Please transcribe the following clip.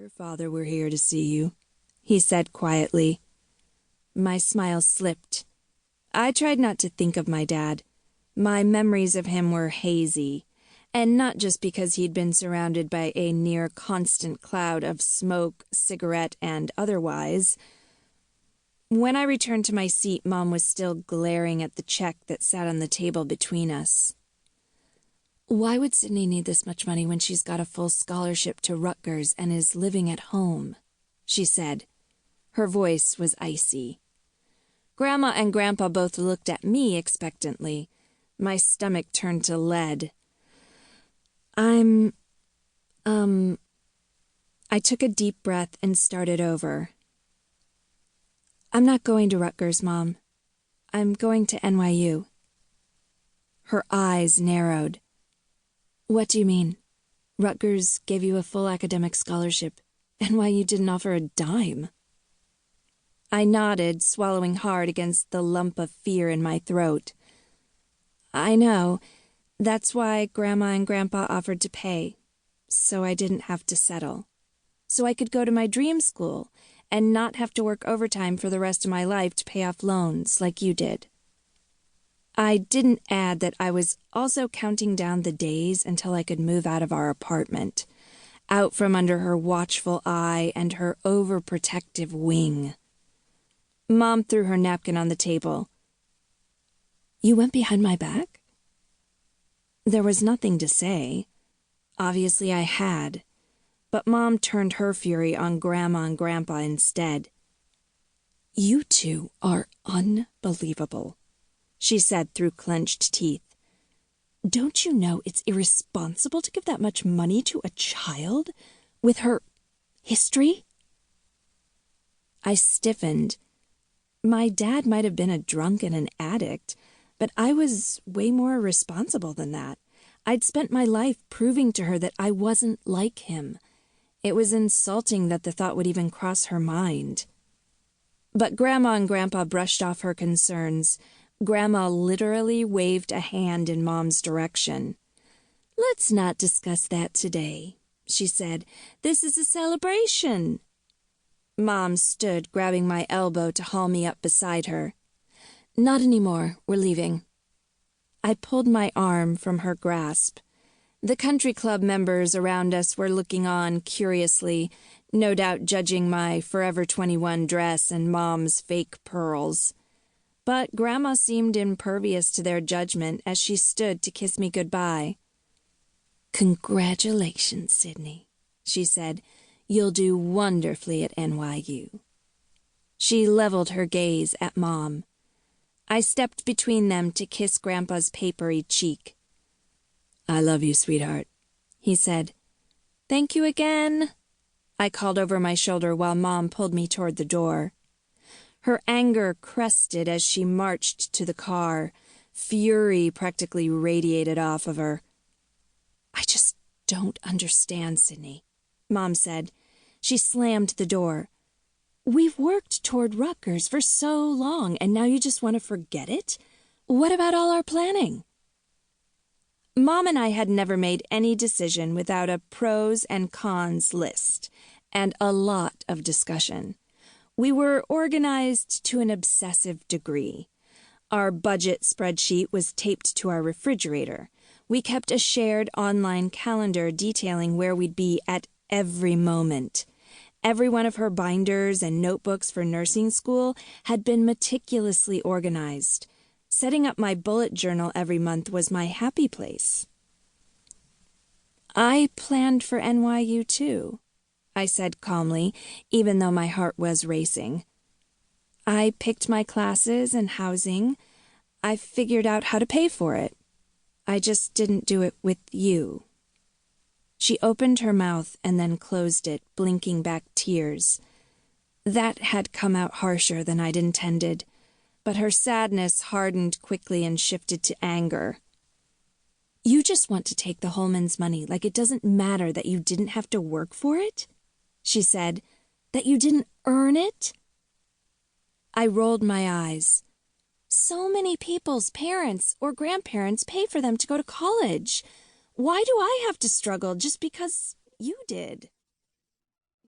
Your father were here to see you, he said quietly. My smile slipped. I tried not to think of my dad. My memories of him were hazy, and not just because he'd been surrounded by a near-constant cloud of smoke, cigarette, and otherwise. When I returned to my seat, Mom was still glaring at the check that sat on the table between us. Why would Sydney need this much money when she's got a full scholarship to Rutgers and is living at home? She said. Her voice was icy. Grandma and Grandpa both looked at me expectantly. My stomach turned to lead. I took a deep breath and started over. I'm not going to Rutgers, Mom. I'm going to NYU. Her eyes narrowed. What do you mean? Rutgers gave you a full academic scholarship. NYU didn't offer a dime. I nodded, swallowing hard against the lump of fear in my throat. I know. That's why Grandma and Grandpa offered to pay, so I didn't have to settle. So I could go to my dream school and not have to work overtime for the rest of my life to pay off loans like you did. I didn't add that I was also counting down the days until I could move out of our apartment, out from under her watchful eye and her overprotective wing. Mom threw her napkin on the table. You went behind my back? There was nothing to say. Obviously I had. But Mom turned her fury on Grandma and Grandpa instead. You two are unbelievable, she said through clenched teeth. Don't you know it's irresponsible to give that much money to a child with her history? I stiffened. My dad might have been a drunk and an addict, but I was way more responsible than that. I'd spent my life proving to her that I wasn't like him. It was insulting that the thought would even cross her mind. But Grandma and Grandpa brushed off her concerns. Grandma literally waved a hand in Mom's direction. Let's not discuss that today, she said. This is a celebration. Mom stood, grabbing my elbow to haul me up beside her. Not anymore. We're leaving. I pulled my arm from her grasp. The country club members around us were looking on curiously, no doubt judging my Forever 21 dress and Mom's fake pearls. But Grandma seemed impervious to their judgment as she stood to kiss me goodbye. Congratulations, Sydney, she said. You'll do wonderfully at NYU. She leveled her gaze at Mom. I stepped between them to kiss Grandpa's papery cheek. I love you, sweetheart, he said. Thank you again, I called over my shoulder while Mom pulled me toward the door. Her anger crested as she marched to the car. Fury practically radiated off of her. I just don't understand, Sydney, Mom said. She slammed the door. We've worked toward Rutgers for so long, and now you just want to forget it? What about all our planning? Mom and I had never made any decision without a pros and cons list, and a lot of discussion. We were organized to an obsessive degree. Our budget spreadsheet was taped to our refrigerator. We kept a shared online calendar detailing where we'd be at every moment. Every one of her binders and notebooks for nursing school had been meticulously organized. Setting up my bullet journal every month was my happy place. I planned for NYU too, I said calmly, even though my heart was racing. I picked my classes and housing. I figured out how to pay for it. I just didn't do it with you. She opened her mouth and then closed it, blinking back tears. That had come out harsher than I'd intended, but her sadness hardened quickly and shifted to anger. You just want to take the Holman's money like it doesn't matter that you didn't have to work for it? She said. That you didn't earn it? I rolled my eyes. So many people's parents or grandparents pay for them to go to college. Why do I have to struggle just because you did?